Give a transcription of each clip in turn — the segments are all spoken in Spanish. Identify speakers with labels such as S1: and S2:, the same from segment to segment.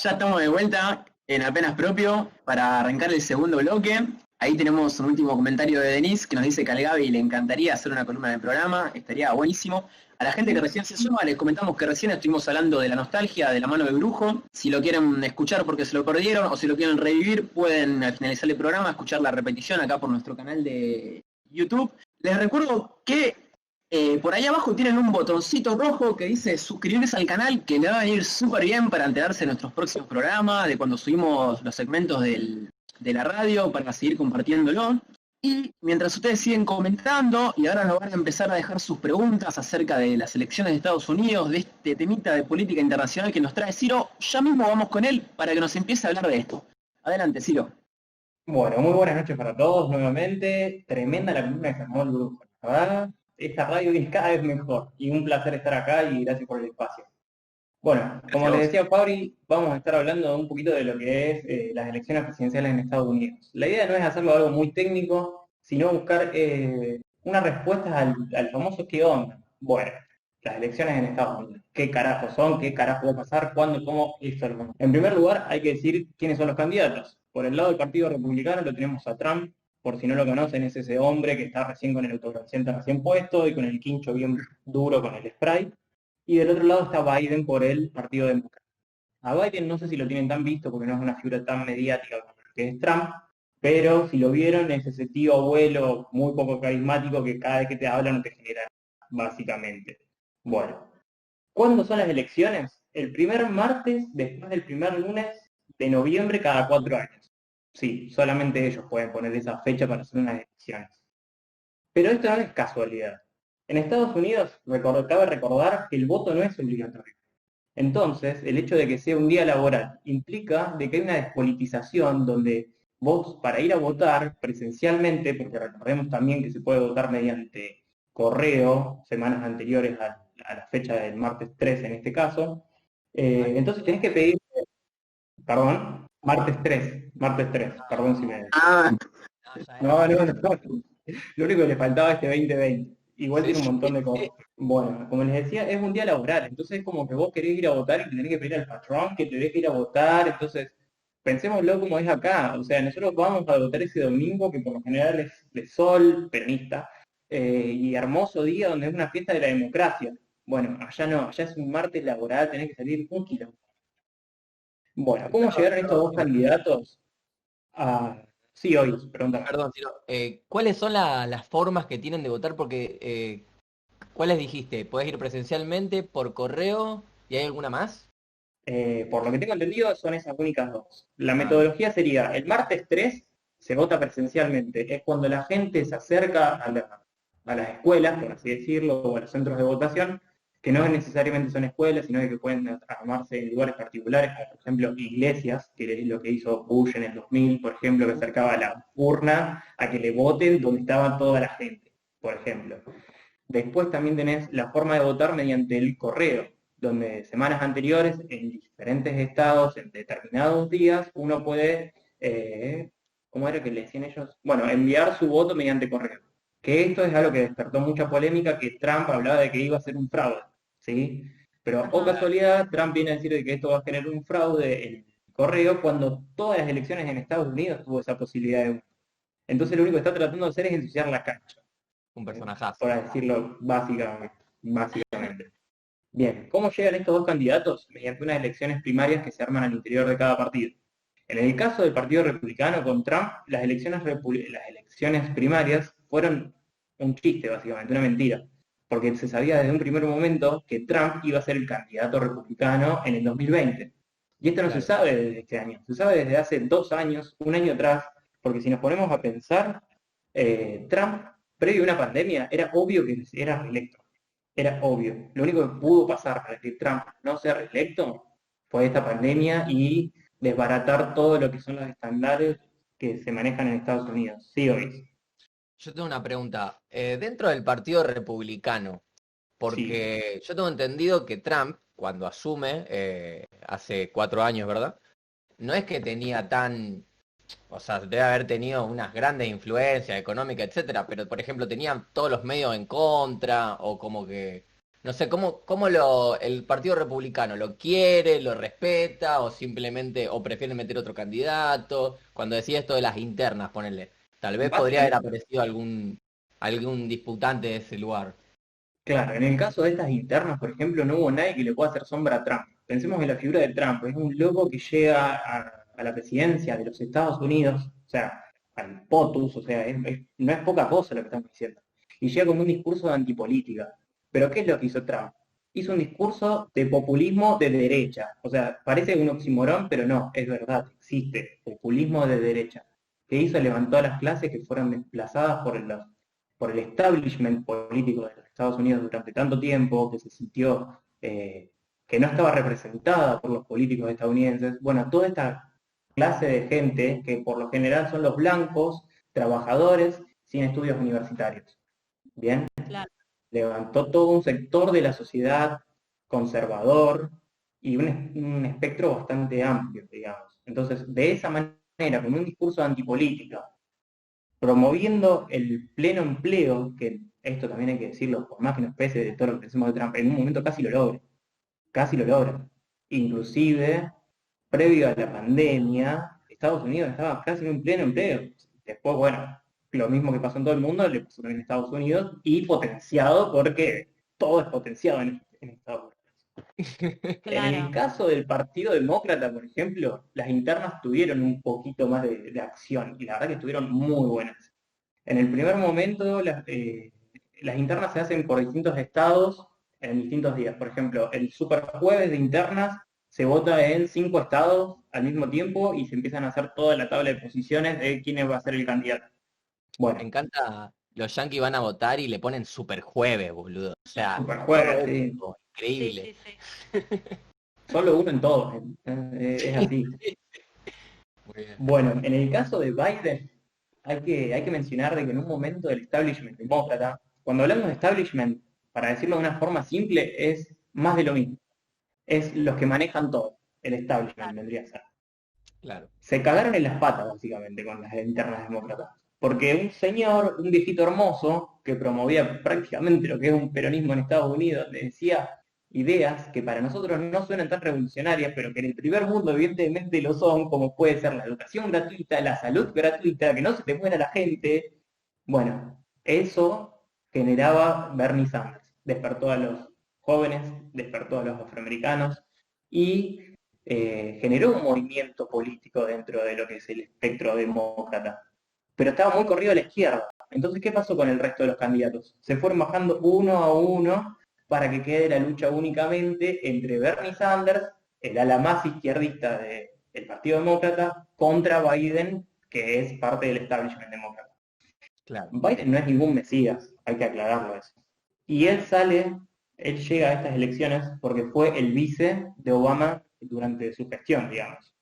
S1: Ya estamos de vuelta en Apenas Propio para arrancar el segundo bloque. Ahí tenemos un último comentario de Denise que nos dice que al Gaby le encantaría hacer una columna del programa, estaría buenísimo. A la gente que recién se suma, les comentamos que recién estuvimos hablando de la nostalgia de la mano de Brujo. Si lo quieren escuchar porque se lo perdieron o si lo quieren revivir, pueden al finalizar el programa escuchar la repetición acá por nuestro canal de YouTube. Les recuerdo que por ahí abajo tienen un botoncito rojo que dice suscribirse al canal, que le va a venir súper bien para enterarse de nuestros próximos programas, de cuando subimos los segmentos de la radio, para seguir compartiéndolo. Y mientras ustedes siguen comentando, y ahora nos van a empezar a dejar sus preguntas acerca de las elecciones de Estados Unidos, de este temita de política internacional que nos trae Ciro, ya mismo vamos con él para que nos empiece a hablar de esto. Adelante, Ciro.
S2: Bueno, muy buenas noches para todos nuevamente. Tremenda la columna que se armó el grupo, la verdad. Esta radio es cada vez mejor y un placer estar acá y gracias por el espacio. Bueno,
S1: Gracias
S2: como
S1: a
S2: les
S1: vos.
S2: decía Fabri, vamos a estar hablando un poquito de lo que es las elecciones presidenciales en Estados Unidos. La idea no es hacerlo algo muy técnico, sino buscar unas respuestas al famoso ¿qué onda? Bueno, las elecciones en Estados Unidos. ¿Qué carajo son? ¿Qué carajo va a pasar? ¿Cuándo? ¿Cómo? Esto, hermano. En primer lugar, hay que decir quiénes son los candidatos. Por el lado del Partido Republicano lo tenemos a Trump. Por si no lo conocen, es ese hombre que está recién con el autobrazante recién puesto y con el quincho bien duro con el spray. Y del otro lado está Biden por el Partido Demócrata. A Biden no sé si lo tienen tan visto porque no es una figura tan mediática como lo que es Trump, pero si lo vieron es ese tío abuelo muy poco carismático que cada vez que te habla no te genera, básicamente. Bueno, ¿cuándo son las elecciones? El primer martes después del primer lunes de noviembre cada 4 años. Sí, solamente ellos pueden poner esa fecha para hacer unas elecciones. Pero esto no es casualidad. En Estados Unidos, cabe recordar que el voto no es obligatorio. Entonces, el hecho de que sea un día laboral implica de que hay una despolitización donde vos, para ir a votar presencialmente, porque recordemos también que se puede votar mediante correo, semanas anteriores a la fecha del martes 3 en este caso, entonces tenés que pedir, perdón, martes 3, perdón si me...
S1: Ah,
S2: No, no, no, lo único que le faltaba a este 2020. Igual
S3: Sí,
S2: tiene un
S3: sí.
S2: montón de cosas. Bueno, como les decía, es un día laboral, entonces es como que vos querés ir a votar y te tenés que pedir al patrón que te deje ir a votar, entonces pensémoslo como es acá, o sea, nosotros vamos a votar ese domingo que por lo general es de sol, peronista, y hermoso día donde es una fiesta de la democracia. Bueno, allá no, allá es un martes laboral, tenés que salir un kilómetro. Bueno, ¿cómo llegaron estos dos candidatos a... Sí, hoy, pregúntame.
S3: Perdón, Ciro, ¿cuáles son las formas que tienen de votar? Porque, ¿cuáles dijiste? ¿Puedes ir presencialmente, por correo y hay alguna más?
S2: Por lo que tengo entendido, son esas únicas dos. La
S3: Ah,
S2: metodología sería, el martes 3 se vota presencialmente, es cuando la gente se acerca a las escuelas, por así decirlo, o a los centros de votación, que no necesariamente son escuelas, sino que pueden armarse en lugares particulares, como por ejemplo iglesias, que es lo que hizo Bush en el 2000, por ejemplo, que acercaba la urna a que le voten donde estaba toda la gente, por ejemplo. Después también tenés la forma de votar mediante el correo, donde semanas anteriores, en diferentes estados, en determinados días, uno puede, ¿cómo era que le decían ellos? Bueno, enviar su voto mediante correo. Que esto es algo que despertó mucha polémica, que Trump hablaba de que iba a ser un fraude, ¿sí? Pero, o
S3: claro.
S2: casualidad, Trump viene a decir de que esto va a generar un fraude en el correo cuando todas las elecciones en Estados Unidos tuvo esa posibilidad de... Entonces lo único que está tratando de hacer es ensuciar la cancha,
S3: Un
S2: ¿eh?
S3: personajazo.
S2: Para decirlo básicamente. Bien, ¿cómo llegan estos dos candidatos? Mediante unas elecciones primarias que se arman al interior de cada partido. En el caso del Partido Republicano con Trump, las elecciones primarias fueron un chiste, básicamente, una mentira, porque se sabía desde un primer momento que Trump iba a ser el candidato republicano en el 2020. Y esto no se
S3: Claro.
S2: sabe desde este año, se sabe desde hace 2 años, un año atrás, porque si nos ponemos a pensar, Trump, previo a una pandemia, era obvio que era reelecto. Era obvio. Lo único que pudo pasar para que Trump no sea reelecto fue esta pandemia y desbaratar todo lo que son los estándares que se manejan en Estados Unidos. Sí, oís.
S3: Yo tengo una pregunta. Dentro del Partido Republicano,
S2: Sí.
S3: porque yo tengo entendido que Trump, cuando asume, hace 4 años, ¿verdad? No es que tenía tan, o sea, debe haber tenido unas grandes influencias económicas, etcétera, pero por ejemplo tenía todos los medios en contra, o como que No sé, el Partido Republicano lo quiere, lo respeta, o simplemente, o prefiere meter otro candidato? Cuando decía esto de las internas, ponele, tal vez podría haber
S2: Básicamente,
S3: aparecido algún disputante de ese lugar.
S2: claro, en el caso de estas internas, por ejemplo, no hubo nadie que le pueda hacer sombra a Trump. Pensemos en la figura de Trump, es un loco que llega a la presidencia de los Estados Unidos, o sea, al POTUS, o sea, no es poca cosa lo que estamos diciendo. Y llega con un discurso de antipolítica. Pero ¿qué es lo que hizo Trump? Hizo un discurso de populismo de derecha. O sea, parece un oximorón, pero no, es verdad, existe populismo de derecha. ¿Qué hizo? Levantó a las clases que fueron desplazadas por el establishment político de los Estados Unidos durante tanto tiempo, que se sintió que no estaba representada por los políticos estadounidenses. Bueno, toda esta clase de gente, que por lo general son los blancos, trabajadores, sin estudios universitarios. Bien,
S4: Claro.
S2: levantó todo un sector de la sociedad conservador y un espectro bastante amplio, digamos. Entonces, de esa manera, con un discurso de antipolítica, promoviendo el pleno empleo, que esto también hay que decirlo, por más que nos pese de todo lo que decimos de Trump, en un momento casi lo logra. Inclusive, previo a la pandemia, Estados Unidos estaba casi en un pleno empleo. Después, bueno, lo mismo que pasó en todo el mundo, le pasó también en Estados Unidos, y potenciado porque todo es potenciado en Estados Unidos. En el
S4: Claro.
S2: caso del Partido Demócrata, por ejemplo, las internas tuvieron un poquito más de acción, y la verdad que estuvieron muy buenas. En el primer momento, las internas se hacen por distintos estados en distintos días. Por ejemplo, el superjueves de internas se vota en 5 estados al mismo tiempo y se empiezan a hacer toda la tabla de posiciones de quién va a ser el candidato.
S3: Me
S2: Bueno,
S3: encanta, los yankees van a votar y le ponen super jueves, boludo. O sea,
S2: superjueves, sí.
S4: Sí,
S3: increíble.
S4: sí, sí.
S2: Solo uno en todos, es así.
S3: Muy bien.
S2: Bueno, en el caso de Biden, hay que mencionar de que en un momento del establishment demócrata, cuando hablamos de establishment, para decirlo de una forma simple, es más de lo mismo. Es los que manejan todo, el establishment vendría a ser.
S3: Claro.
S2: Se cagaron en las patas, básicamente, con las internas demócratas. Porque un señor, un viejito hermoso, que promovía prácticamente lo que es un peronismo en Estados Unidos, le decía ideas que para nosotros no suenan tan revolucionarias, pero que en el primer mundo evidentemente lo son, como puede ser la educación gratuita, la salud gratuita, que no se te muera la gente. Bueno, eso generaba Bernie Sanders. Despertó a los jóvenes, despertó a los afroamericanos y generó un movimiento político dentro de lo que es el espectro demócrata. Pero estaba muy corrido a la izquierda. Entonces, ¿qué pasó con el resto de los candidatos? Se fueron bajando uno a uno para que quede la lucha únicamente entre Bernie Sanders, el ala más izquierdista del Partido Demócrata, contra Biden, que es parte del establishment demócrata.
S3: Claro.
S2: Biden no es ningún mesías, hay que aclararlo eso. Y él llega a estas elecciones porque fue el vice de Obama durante su gestión, digamos.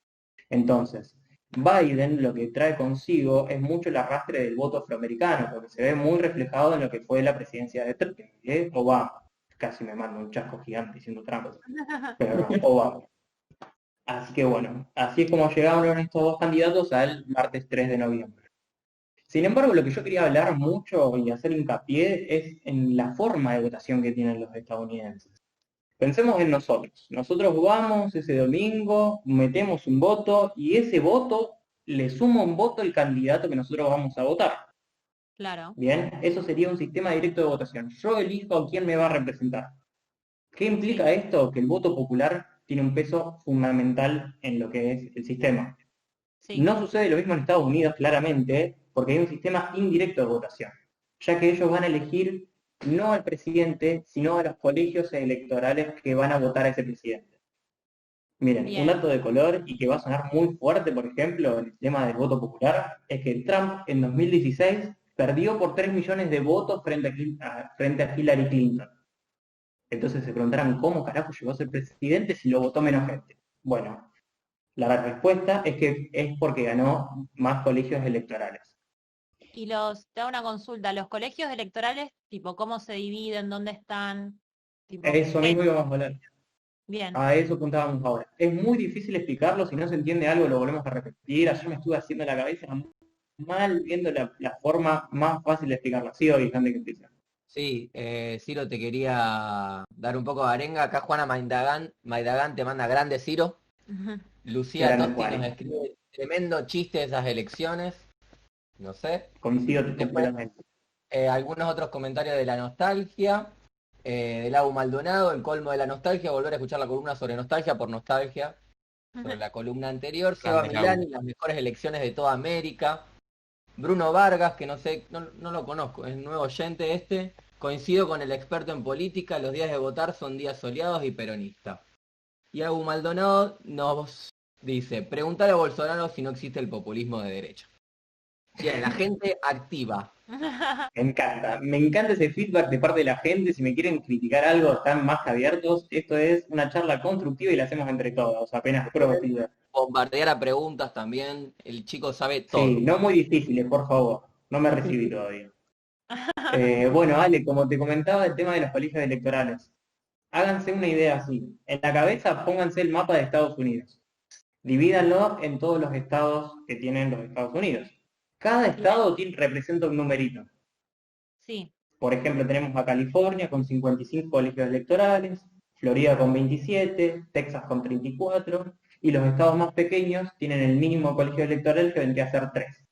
S2: Entonces, Biden lo que trae consigo es mucho el arrastre del voto afroamericano, porque se ve muy reflejado en lo que fue la presidencia de Obama. Casi me mando un chasco gigante diciendo Trump, pero no, Obama. Así que bueno, así es como llegaron estos dos candidatos al martes 3 de noviembre. Sin embargo, lo que yo quería hablar mucho y hacer hincapié es en la forma de votación que tienen los estadounidenses. Pensemos en nosotros. Nosotros vamos ese domingo, metemos un voto y ese voto le suma un voto al candidato que nosotros vamos a votar.
S4: Claro.
S2: Bien, eso sería un sistema directo de votación. Yo elijo a quién me va a representar. ¿Qué implica esto? Que el voto popular tiene un peso fundamental en lo que es el sistema.
S4: Sí.
S2: No sucede lo mismo en Estados Unidos, claramente, porque hay un sistema indirecto de votación, ya que ellos van a elegir no al presidente, sino a los colegios electorales que van a votar a ese presidente. Miren,
S4: Bien.
S2: un dato de color y que va a sonar muy fuerte, por ejemplo, en el tema del voto popular, es que Trump en 2016 perdió por 3 millones de votos frente a Hillary Clinton. Entonces se preguntarán, ¿cómo carajo llegó a ser presidente si lo votó menos gente? Bueno, la respuesta es que es porque ganó más colegios electorales.
S4: Y te hago una consulta, los colegios electorales, tipo, ¿cómo se dividen? ¿Dónde están? Tipo,
S2: Eso mismo íbamos a hablar.
S4: bien.
S2: A eso apuntábamos ahora. Es muy difícil explicarlo, si no se entiende algo lo volvemos a repetir. Ayer me estuve haciendo la cabeza mal viendo la forma más fácil de explicarlo. Sí, hoy, gente que empieza.
S3: Sí, Ciro, te quería dar un poco de arenga. Acá Juana Maidagán te manda grande Ciro.
S2: Qué
S3: Lucía
S2: grande
S3: Tosti nos
S2: Juani.
S3: escribe tremendo chiste de esas elecciones. No sé.
S2: Coincido
S3: Después,
S2: completamente.
S3: algunos otros comentarios de la nostalgia. Del Abu Maldonado, el colmo de la nostalgia, volver a escuchar la columna sobre nostalgia por nostalgia, sobre la columna anterior. Seba
S5: Grande Lau.
S3: Milani, las mejores elecciones de toda América. Bruno Vargas, que no sé, no lo conozco, es nuevo oyente este. Coincido con el experto en política, los días de votar son días soleados y peronistas. Y Abu Maldonado nos dice, preguntar a Bolsonaro si no existe el populismo de derecha. Bien, la gente activa.
S2: Me encanta ese feedback de parte de la gente. Si me quieren criticar algo, están más que abiertos. Esto es una charla constructiva y la hacemos entre todos, apenas prueba feedback.
S3: Bombardear a preguntas también, el chico sabe todo.
S2: Sí, no muy difíciles, por favor. No me recibí todavía. Bueno, Ale, como te comentaba, el tema de los colegios electorales. Háganse una idea así. En la cabeza pónganse el mapa de Estados Unidos. Divídanlo en todos los estados que tienen los Estados Unidos. Cada estado representa un numerito.
S4: Sí,
S2: Por ejemplo, tenemos a California con 55 colegios electorales, Florida con 27, Texas con 34, y los estados más pequeños tienen el mínimo colegio electoral que vendría a ser 3.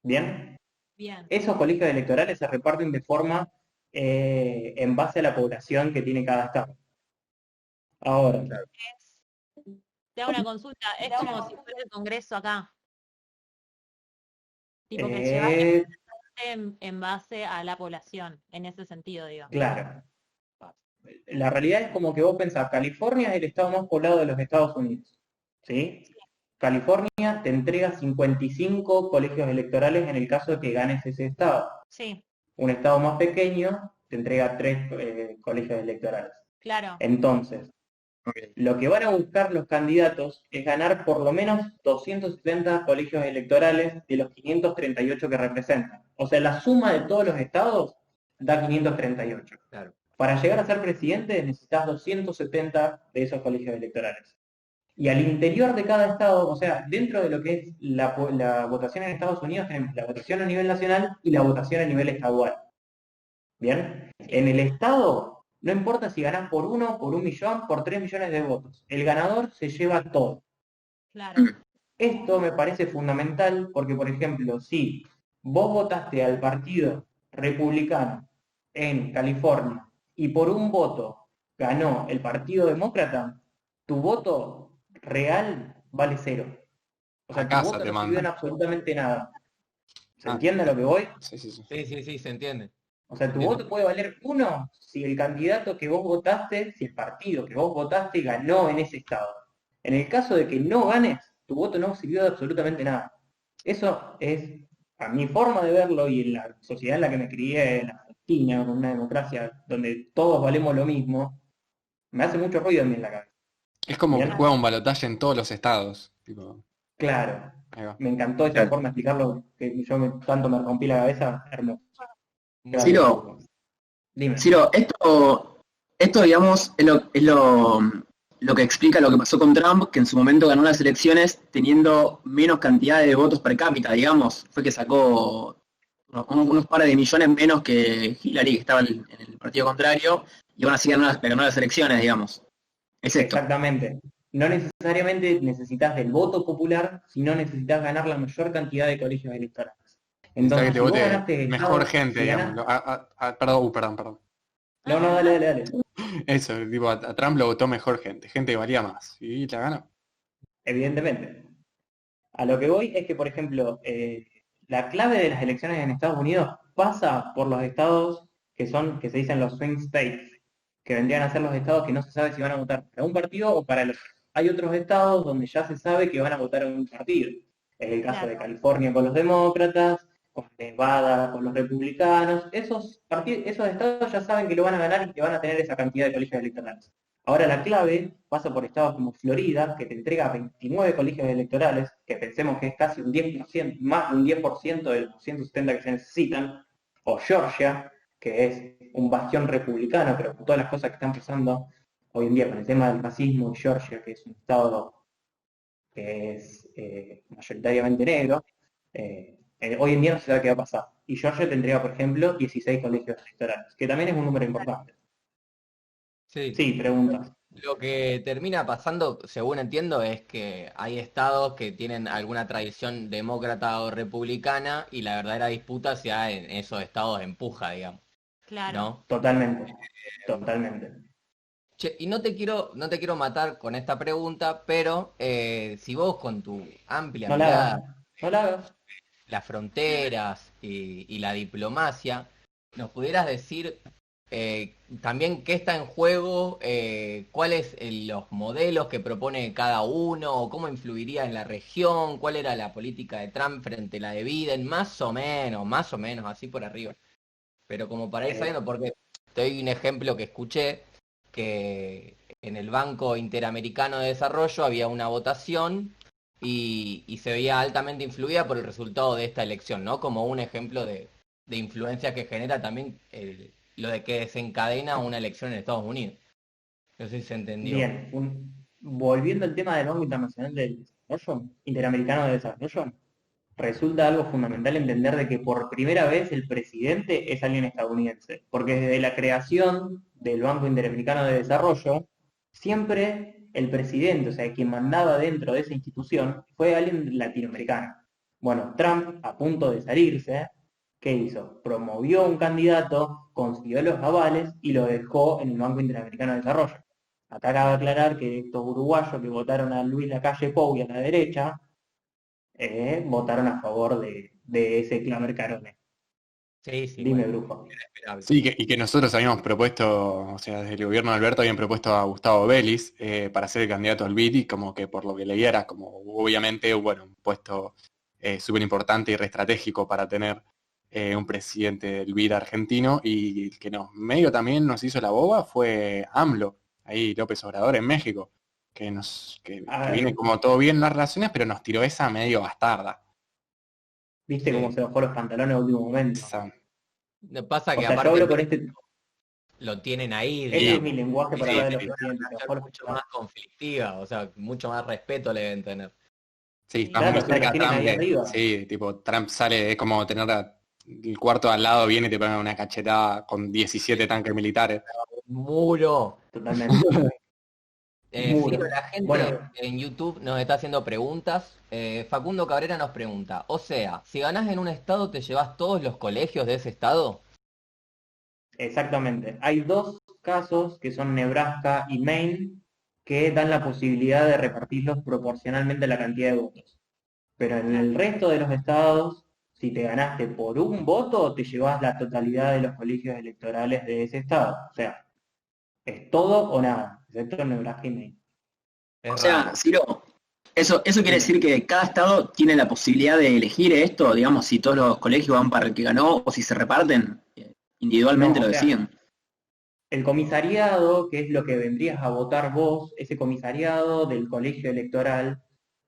S2: ¿Bien?
S4: bien.
S2: Esos colegios electorales se reparten de forma en base a la población que tiene cada estado. Ahora,
S4: Te hago una consulta, es como si fuera el Congreso acá. Tipo que llevas
S2: eh,
S4: en base a la población, en ese sentido, digo.
S2: claro, la realidad es como que vos pensás, California es el estado más poblado de los Estados Unidos, ¿sí? California te entrega 55 colegios electorales en el caso de que ganes ese estado.
S4: Sí,
S2: Un estado más pequeño te entrega 3 colegios electorales.
S4: claro.
S2: Entonces, lo que van a buscar los candidatos es ganar por lo menos 270 colegios electorales de los 538 que representan. O sea, la suma de todos los estados da 538.
S3: Claro.
S2: Para llegar a ser presidente necesitas 270 de esos colegios electorales. Y al interior de cada estado, o sea, dentro de lo que es la votación en Estados Unidos, tenemos la votación a nivel nacional y la votación a nivel estadual. ¿Bien? En el estado, no importa si ganás por 1, por 1.000.000, por 3 millones de votos. El ganador se lleva todo.
S4: Claro.
S2: Esto me parece fundamental porque, por ejemplo, si vos votaste al partido republicano en California y por un voto ganó el Partido Demócrata, tu voto real vale 0. O sea,
S5: A
S2: tu
S5: casa
S2: voto
S5: te
S2: no sirvió en
S5: mandan.
S2: absolutamente nada. ¿Se
S5: Ah,
S2: entiende a lo que voy?
S5: sí, sí, sí.
S3: Sí, se entiende.
S2: O sea, tu
S3: Entiendo.
S2: voto puede valer 1 si el candidato que vos votaste, si el partido que vos votaste ganó en ese estado. En el caso de que no ganes, tu voto no sirvió de absolutamente nada. Eso es, a mi forma de verlo y en la sociedad en la que me crié, en Argentina, con una democracia donde todos valemos lo mismo, me hace mucho ruido a mí en la cabeza.
S5: Es como que
S2: ¿Bien?
S5: juega un balotaje en todos los estados. Tipo,
S2: Claro,
S5: ahí va.
S2: me encantó esa
S1: Claro.
S2: forma de explicarlo, que tanto me rompí la cabeza, hermoso. Gracias,
S1: Ciro,
S2: Hugo. Dime.
S1: Ciro, esto digamos, lo que explica lo que pasó con Trump, que en su momento ganó las elecciones teniendo menos cantidad de votos per cápita, digamos. Fue que sacó unos par de millones menos que Hillary, que estaba en el partido contrario, y aún así ganó las elecciones, digamos. Es esto.
S2: Exactamente. No necesariamente necesitas del voto popular, sino necesitas ganar la mayor cantidad de colegios electorales.
S5: Necesita que
S2: Entonces,
S5: te
S2: si vos
S5: vote
S2: ganaste
S5: mejor
S2: estado,
S5: gente,
S2: si
S5: digamos.
S2: ganás...
S5: Perdón.
S2: No, dale.
S5: Eso, tipo, a Trump lo votó mejor gente que valía más. Y la ganó.
S2: Evidentemente. A lo que voy es que, por ejemplo, la clave de las elecciones en Estados Unidos pasa por los estados que se dicen los swing states, que vendrían a ser los estados que no se sabe si van a votar para un partido o para el otro. Hay otros estados donde ya se sabe que van a votar a un partido. Es el caso de California con los demócratas, con Nevada con los republicanos. Esos estados ya saben que lo van a ganar y que van a tener esa cantidad de colegios electorales. Ahora la clave pasa por estados como Florida, que te entrega 29 colegios electorales, que pensemos que es casi un 10%, más de un 10% de los 170 que se necesitan, o Georgia, que es un bastión republicano, pero con todas las cosas que están pasando hoy en día con el tema del racismo, y Georgia, que es un estado que es mayoritariamente negro, Hoy en día no se sabe qué va a pasar. Y Georgia tendría, por ejemplo, 16 colegios electorales, que también es un número importante.
S3: Sí.
S2: Sí, preguntas.
S3: Lo que termina pasando, según entiendo, es que hay estados que tienen alguna tradición demócrata o republicana y la verdadera disputa se da en esos estados empuja, digamos,
S4: Claro.
S3: ¿no?
S2: Totalmente, totalmente.
S3: Che, y no te quiero matar con esta pregunta, pero si vos con tu amplia
S2: No la
S3: mirada,
S2: hagas, no la hagas.
S3: las fronteras y la diplomacia, nos pudieras decir también qué está en juego, cuáles los modelos que propone cada uno, o cómo influiría en la región, cuál era la política de Trump frente a la de Biden, más o menos, así por arriba. Pero como para ir
S2: Eh,
S3: sabiendo, porque te doy un ejemplo que escuché, que en el Banco Interamericano de Desarrollo había una votación y se veía altamente influida por el resultado de esta elección, ¿no? Como un ejemplo de influencia que genera también lo de que desencadena una elección en Estados Unidos. No sé si se entendió.
S2: Bien, volviendo al tema del Banco Internacional del Desarrollo, Interamericano de Desarrollo, resulta algo fundamental entender de que por primera vez el presidente es alguien estadounidense, porque desde la creación del Banco Interamericano de Desarrollo, siempre el presidente, o sea, quien mandaba dentro de esa institución, fue alguien latinoamericano. Bueno, Trump, a punto de salirse, ¿qué hizo? Promovió un candidato, consiguió los avales y lo dejó en el Banco Interamericano de Desarrollo. Acá cabe aclarar que estos uruguayos que votaron a Luis Lacalle Pou y a la derecha, votaron a favor de ese Claver Carone.
S3: Sí, sí,
S2: Dime,
S3: bueno,
S2: brujo.
S3: esperable.
S5: Sí, y que nosotros habíamos propuesto, o sea, desde el gobierno de Alberto habían propuesto a Gustavo Vélez para ser el candidato al BID y como que por lo que leía era como obviamente, bueno, un puesto súper importante y re estratégico para tener un presidente del BID argentino y el que nos medio también nos hizo la boba fue AMLO, ahí López Obrador en México, que viene
S2: Ah,
S5: como todo bien en las relaciones, pero nos tiró esa medio bastarda.
S2: ¿viste cómo
S3: Sí.
S2: se bajó los pantalones al último momento?
S5: Esa-
S3: Pasa
S2: O
S3: que
S2: sea, yo
S3: aparte
S2: hablo con este
S3: lo tienen ahí,
S2: es
S5: sí,
S2: mi
S3: digamos.
S2: lenguaje
S3: Sí,
S2: para
S3: sí,
S2: hablar de
S5: sí,
S2: los
S5: sí.
S3: una
S2: presidentes, se bajó
S3: relación
S2: los
S3: mucho más
S2: pantalones.
S3: conflictiva, o sea, mucho más respeto le deben tener.
S5: Sí,
S4: Sí.
S5: estás muy
S2: Claro, o sea, los
S5: cerca
S2: tienen
S5: Trump
S2: ahí arriba.
S5: sí, tipo, Trump sale, es como tener el cuarto al lado, viene y te pega una cachetada con 17 tanques militares.
S3: Muro.
S2: Totalmente.
S3: Filo,
S2: Muro.
S3: la gente
S2: Bueno,
S3: en YouTube nos está haciendo preguntas. Facundo Cabrera nos pregunta, o sea, si ganás en un estado, ¿te llevas todos los colegios de ese estado?
S2: exactamente. Hay dos casos que son Nebraska y Maine que dan la posibilidad de repartirlos proporcionalmente a la cantidad de votos. Pero en
S4: Claro.
S2: el resto de los estados, si te ganaste por un voto, te llevas la totalidad de los colegios electorales de ese estado. O sea, es todo o nada, excepto Nebraska y Maine.
S3: Es
S1: O sea,
S3: raro.
S1: Ciro, eso quiere
S2: Dime.
S1: decir que cada estado tiene la posibilidad de elegir esto, digamos, si todos los colegios van para el que ganó o si se reparten, individualmente
S2: No,
S1: lo
S2: o sea,
S1: deciden.
S2: el comisariado, que es lo que vendrías a votar vos, ese comisariado del colegio electoral,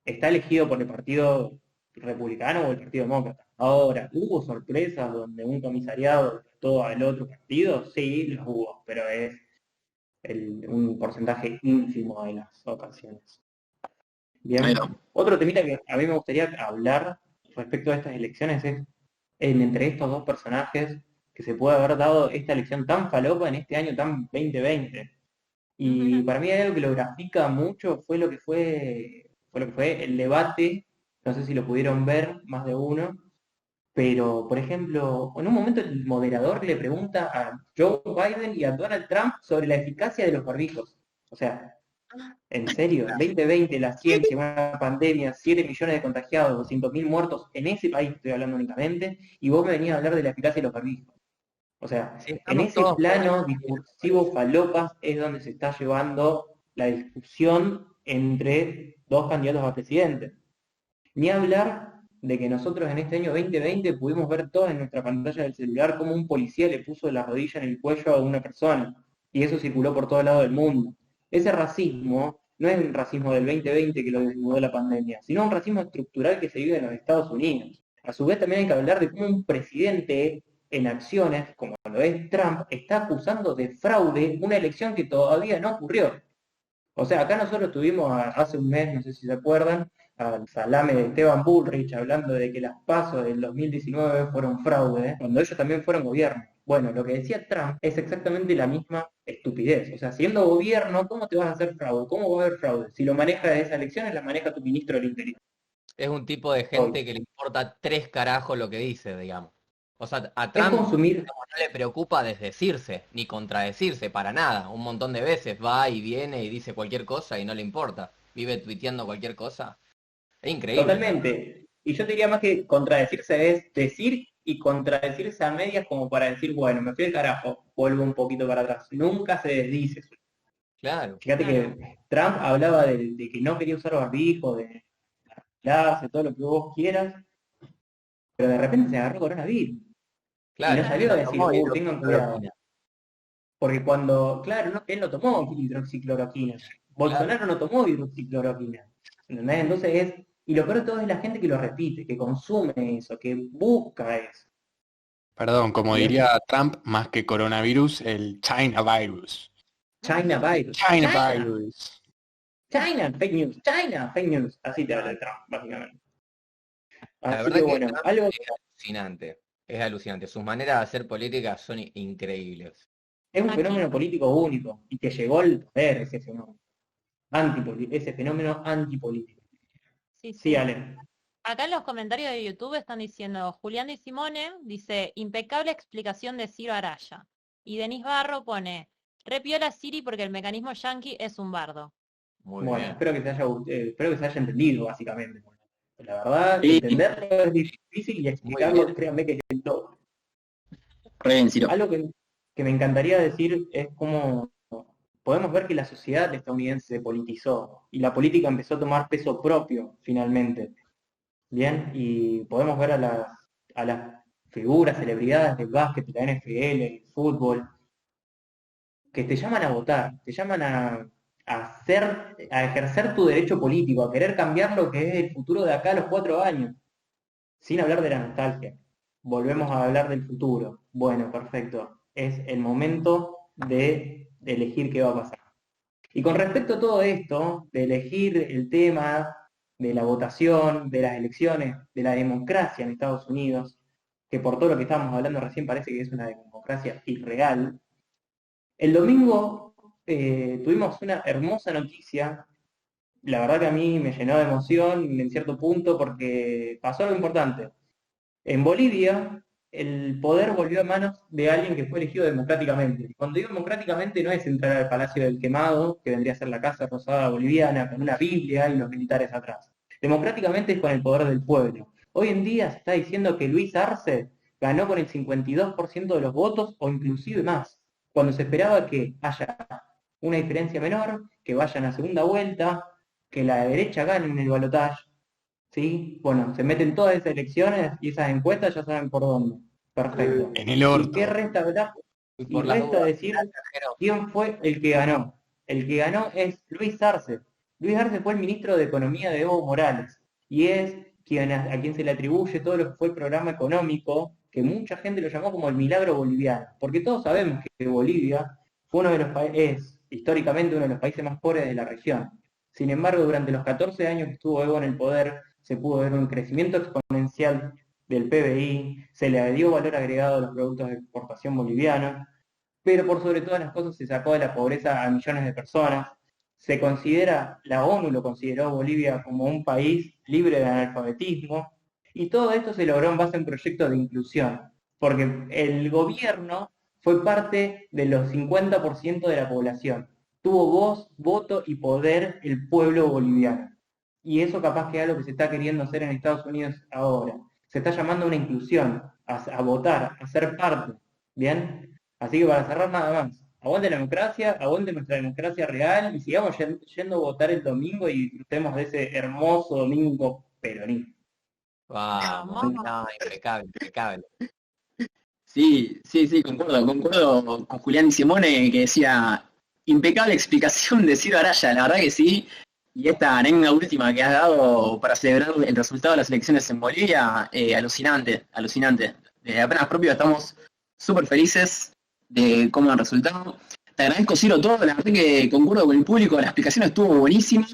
S2: está elegido por el Partido Republicano o el Partido Demócrata. Ahora, ¿hubo sorpresas donde un comisariado votó al otro partido? Sí, los hubo, pero es un porcentaje ínfimo de las ocasiones.
S1: Ahí
S2: Bien,
S1: va.
S2: otro temita que a mí me gustaría hablar respecto a estas elecciones es entre estos dos personajes que se puede haber dado esta elección tan falopa en este año tan 2020. Y para mí hay algo que lo grafica mucho, fue lo que fue el debate, no sé si lo pudieron ver más de uno, pero por ejemplo, en un momento el moderador le pregunta a Joe Biden y a Donald Trump sobre la eficacia de los barbijos. O sea, en serio, 2020, la ciencia, una pandemia, 7 millones de contagiados, 200.000 muertos en ese país, estoy hablando únicamente, y vos me venías a hablar de la eficacia de los barbijos. O sea,
S3: Sí,
S2: en
S3: estamos
S2: ese
S3: todos muy
S2: plano
S3: parece.
S2: discursivo falopas es donde se está llevando la discusión entre dos candidatos a presidente. Ni hablar de que nosotros en este año 2020 pudimos ver todos en nuestra pantalla del celular cómo un policía le puso la rodilla en el cuello a una persona, y eso circuló por todo lado del mundo. Ese racismo no es un racismo del 2020 que lo desnudó la pandemia, sino un racismo estructural que se vive en los Estados Unidos. A su vez también hay que hablar de cómo un presidente en acciones, como lo es Trump, está acusando de fraude una elección que todavía no ocurrió. O sea, acá nosotros tuvimos hace un mes, no sé si se acuerdan, al salame de Esteban Bullrich hablando de que las PASO del 2019 fueron fraude, cuando ellos también fueron gobierno. Bueno, lo que decía Trump es exactamente la misma estupidez. O sea, siendo gobierno, ¿cómo te vas a hacer fraude? ¿Cómo va a haber fraude? Si lo maneja de esas elecciones, la maneja tu ministro del Interior.
S3: Es un tipo de gente que le importa 3 carajos lo que dice, digamos. O sea, a
S2: Es
S3: Trump
S2: consumir,
S3: digamos, no le preocupa desdecirse, ni contradecirse, para nada. Un montón de veces va y viene y dice cualquier cosa y no le importa. Vive tuiteando cualquier cosa. Es increíble.
S2: totalmente. Y yo te diría más que contradecirse es decir y contradecirse a medias como para decir, bueno, me fui al carajo, vuelvo un poquito para atrás. Nunca se desdice.
S3: Claro.
S2: Fíjate
S4: Claro.
S2: que Trump hablaba de que no quería usar barbijo, de clase, todo lo que vos quieras, pero de repente se agarró coronavirus.
S3: Claro.
S2: Y no salió a decir,
S3: Tomó
S2: tengan cuidado.
S3: hidroxicloroquina.
S2: Porque cuando, claro, él no tomó hidroxicloroquina. Bolsonaro no tomó hidroxicloroquina. ¿Entendés? Entonces y lo peor de todo es la gente que lo repite, que consume eso, que busca eso.
S5: Perdón, como
S2: Bien.
S5: diría Trump, más que coronavirus, el China virus.
S2: China virus.
S5: China virus.
S2: China, fake news. Así te habla Trump, básicamente.
S3: La
S2: Así
S3: verdad
S2: que
S3: que
S2: bueno,
S3: Trump
S2: algo
S3: es alucinante. Es alucinante. Sus maneras de hacer política son increíbles.
S2: es un
S4: Aquí.
S2: fenómeno político único y que llegó al poder ese fenómeno. Ese fenómeno antipolítico.
S4: Sí,
S2: Sí,
S4: sí.
S2: Ale.
S4: Acá en los comentarios de YouTube están diciendo, Julián Di Simone dice, impecable explicación de Ciro Araya. Y Denis Barro pone, repiola Siri porque el mecanismo yankee es un bardo.
S3: Muy
S2: Bueno,
S3: bien.
S2: espero que se haya entendido, básicamente. La verdad,
S1: Sí.
S2: entenderlo es difícil y explicarlo,
S3: bien.
S2: créanme que es el doble.
S1: Re bien, Ciro.
S2: Algo que me encantaría decir es cómo podemos ver que la sociedad estadounidense se politizó y la política empezó a tomar peso propio, finalmente. Bien, y podemos ver a las figuras, celebridades del básquet, de la NFL, el fútbol, que te llaman a votar, te llaman a ejercer tu derecho político, a querer cambiar lo que es el futuro de acá a los 4 años, sin hablar de la nostalgia. Volvemos a hablar del futuro. Bueno, perfecto. Es el momento de elegir qué va a pasar. Y con respecto a todo esto, de elegir el tema de la votación, de las elecciones, de la democracia en Estados Unidos, que por todo lo que estábamos hablando recién parece que es una democracia irreal, el domingo tuvimos una hermosa noticia, la verdad que a mí me llenó de emoción en cierto punto porque pasó algo importante. En Bolivia, el poder volvió a manos de alguien que fue elegido democráticamente. Y cuando digo democráticamente no es entrar al Palacio del Quemado, que vendría a ser la Casa Rosada boliviana, con una Biblia y los militares atrás. Democráticamente es con el poder del pueblo. Hoy en día se está diciendo que Luis Arce ganó con el 52% de los votos o inclusive más, cuando se esperaba que haya una diferencia menor, que vayan a segunda vuelta, que la derecha gane en el balotaje. ¿Sí? Bueno, se meten todas esas elecciones y esas encuestas ya saben por dónde. Perfecto.
S5: En el
S2: ¿Y
S5: orto.
S2: qué resta, verdad?
S3: Y
S2: Y
S3: por las
S2: resta
S3: dudas,
S2: decir
S3: Jero,
S2: quién fue el que ganó. El que ganó es Luis Arce. Luis Arce fue el ministro de Economía de Evo Morales y es a quien se le atribuye todo lo que fue el programa económico, que mucha gente lo llamó como el milagro boliviano, porque todos sabemos que Bolivia fue uno de los es históricamente uno de los países más pobres de la región. Sin embargo, durante los 14 años que estuvo Evo en el poder, se pudo ver un crecimiento exponencial del PBI, se le dio valor agregado a los productos de exportación bolivianos, pero por sobre todas las cosas se sacó de la pobreza a millones de personas. Se considera, la ONU lo consideró Bolivia como un país libre de analfabetismo, y todo esto se logró en base a un proyecto de inclusión, porque el gobierno fue parte de los 50% de la población. Tuvo voz, voto y poder el pueblo boliviano. Y eso capaz que es algo que se está queriendo hacer en Estados Unidos ahora. Se está llamando a una inclusión, a votar, a ser parte. ¿Bien? Así que para cerrar nada más, aguante la democracia, aguante nuestra democracia real y sigamos yendo a votar el domingo y disfrutemos de ese hermoso domingo peronista.
S3: vamos, no, impecable, impecable.
S1: Sí, concuerdo con Julián Di Simone que decía, impecable explicación de Ciro Araya, la verdad que sí. Y esta anécdota última que has dado para celebrar el resultado de las elecciones en Bolivia, alucinante. De apenas propio estamos súper felices de cómo han resultado. Te agradezco, Ciro, todo, la verdad que concuerdo con el público, la explicación estuvo buenísima.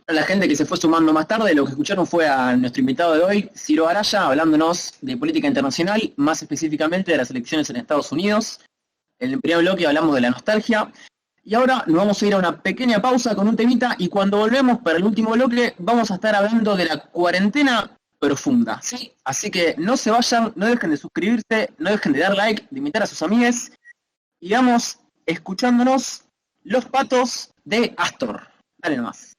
S1: A la gente que se fue sumando más tarde, lo que escucharon fue a nuestro invitado de hoy, Ciro Araya, hablándonos de política internacional, más específicamente de las elecciones en Estados Unidos. En el primer bloque hablamos de la nostalgia. Y ahora nos vamos a ir a una pequeña pausa con un temita y cuando volvemos para el último bloque vamos a estar hablando de la cuarentena profunda, ¿sí? Así que no se vayan, no dejen de suscribirse, no dejen de dar like, de invitar a sus amigues y vamos escuchándonos Los Patos de Astor. Dale nomás.